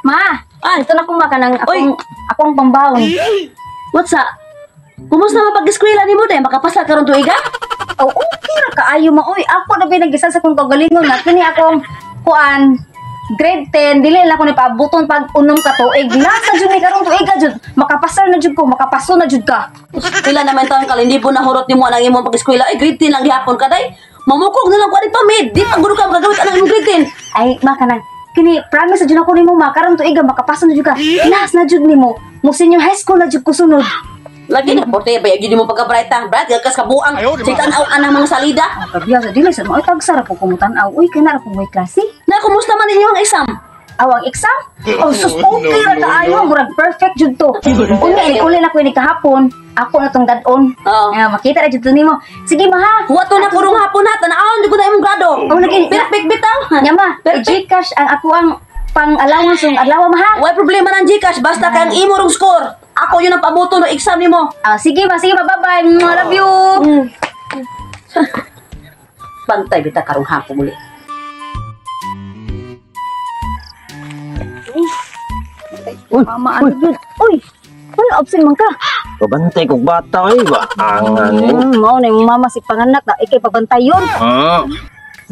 Ma, ito na kung makanang akong pambawon. What's up? Kumusta na pag-eskwela ni mo dahil makapasa karon tuiga? Oh, okay ra kaayo ma. Uy, ako na binagisa sa kong kagalingon na kini akong kuan grade 10 dili lang ko ni paabuton pag unom ka tuig. Nasa jud ni karong tuiga jud. Makapasar na jud ko, makapaso na jud ka. Pila naman taon ka hindi po nahurot nimo ang imong pag-eskwela. Ay grade 10 lang gihapon ka day. Mamukog na lang ko ani pamid. Di pa guro ka magagamit ang imong grade 10. Ay, makanang kini promise jud ako nimo ma karong tuiga makapaso na jud ka. Last na jud nimo. Mo senior high school na jud ko sunod. Lagi na porte ba gid mo pagka-bright bright gakas ka buang. Sitan-aw anang mga salida. Kabiya sa dili sa mo tagsara ko kumutan-aw. Uy, kana ra ko may klase. Na kumusta man ninyo ang exam? Awang exam? Oh, sus, okay ra kaayo. Murag perfect jud to. Unya, uli na ko ni kahapon. Ako na tong gadon. Makita na jud to nimo. Sige, ma ha. Wato na kurong hapon ha. Tanaon, di ko na imong grado. Oh, lagi. Perfect bitaw. Nya, ma. Gcash ang ako ang pang-allowance ng adlaw, ma ha. Way problema ng Gcash. Basta kang imo rong score. Ako yun ang pabuto ng exam nimo. Sige, ma. Bye-bye. Love you. Bantay bita karong hapon muli. Mama, ano yun? Uy, ano absent man ka? Pabantay kong bata ay ba? Angan Mao na yung mama si panganak na ikay pabantay yun.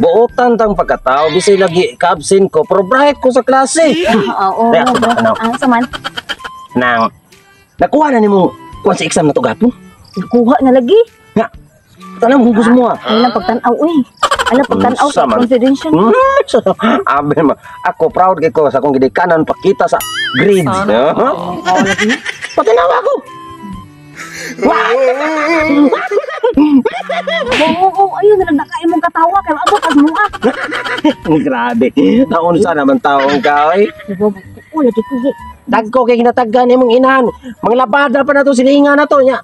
Buotan tang pagkatao bisay lagi ka-absent ko pero bright ko sa klase. Oo. Saman? Nang nakuha na nimo kuan sa exam na to gapon? Nakuha na lagi. Nga. Tanang hugus mo ah. Ay lang pagtanaw eh. Alam pagtanaw sa Saman. confidential. Abi ma, ako proud kay ko sa akong gidikanan pakita sa grades. Patinawa ako. Oo, ayun na nagdakain mong katawa kay abot as mo ah. Grabe. Naunsa naman taong ka oy. Oo, lagi ko gi. Dagko kay kinataggan imong inahan. Mga labada pa na to sininga na to nya.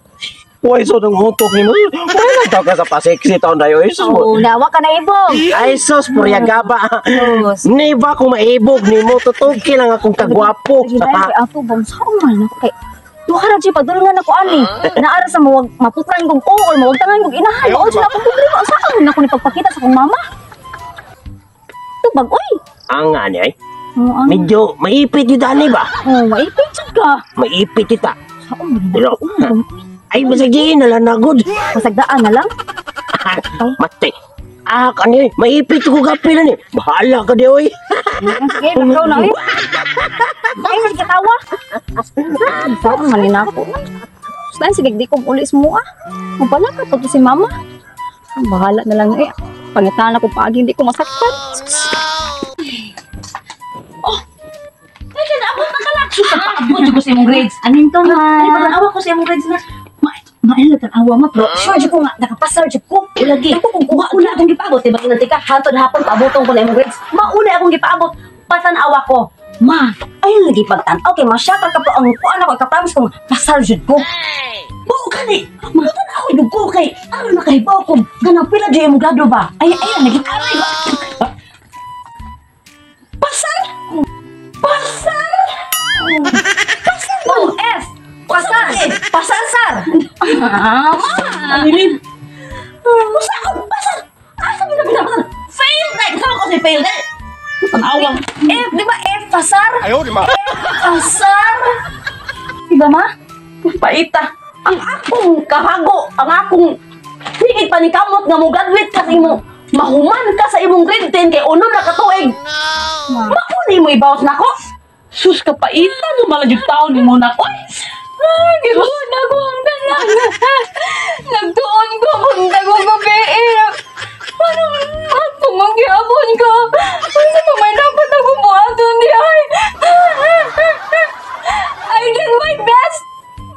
Uy, so nung hutok ni mo. Wala na ka sa pasexy taon dayo. Oo, nawa ka na ibong. Ay, sus, purya gaba. Sus. Ni ba kung maibog ni mo, tutuki lang akong kagwapo. Kaya ako bang sauman ako kay Duhara siya pagdulungan ako ani. Naara sa mawag maputlan kong o or mawag tangan kong inahay. O sila akong problema. Saan na ako ni pagpakita sa kong mama? Tubag, oy. Ang ani ay, Oo, medyo maipit yun dani ba? maipit siya ka. Maipit kita. Saan mo Pero, ay, masagiin na lang na good. Masagdaan na lang. Mate. Kani, maipit ko gapi na ni. Bahala ka di, oy. Sige, ikaw na eh. Ay, nagkatawa. Saan manin ako? Saan sige, di ko ulis mo ah. Mapala ka to si mama. Bahala na lang eh. Pangitan ako pagi, hindi ko masaktan. Ay, naabot na ka lang. Sus, paabot ko sa imong grades. Anin to, Ay, ma? pag-awa ko sa imong grades na. Maayos na tanawa mo, pero sure dyan ko nga, nakapasar dyan ko. Lagi. Ako kung kuha, una akong gipaabot. Diba, kinantika, hantod hapon, paabotong ko na imong grades. Mauna akong gipaabot, patanawa ko. Ma, ayun lagi pagtanaw. Okay, masyata ka po ang kuan ako, ikapromise kong pasar dyan ko. Buo ka ni, matanaw yung ko kay, ano nakahibaw ko, ganang pila dyan yung grado ba? Ay, naging-aray ba? Pasar? Pasar? Pasar mo, F! Pasar! Pasar, sar! Anilin! Pasar! Pasar! Sabi na pinapasar! Fail! Kasama ko si fail! Panawang! F! Di ba F? Pasar? Ayaw, di ma. Pasar! Diba ma? Paita! Ang akong kahago! Ang akong higit panikamot nga mo graduate ka sa imo mahuman ka sa imong grade 10 kay unom na katuig! Mauni mo ibawas na ko! Sus ka paita! Numalajig taon ni mo na ko! Gibuon ako ang dalang. Nagtuon ko punta ko mabiiyak. Parang ako magyabon ko. Kasi pa may dapat ako buhaton di ay. I did my best.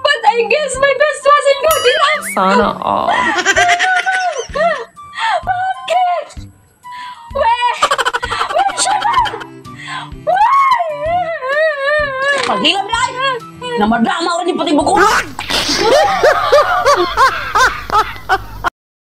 But I guess my best wasn't good enough. Sana all. Bakit? Where siya na? Why? Paghilam lang! Namadrama ko rin yung pati buko!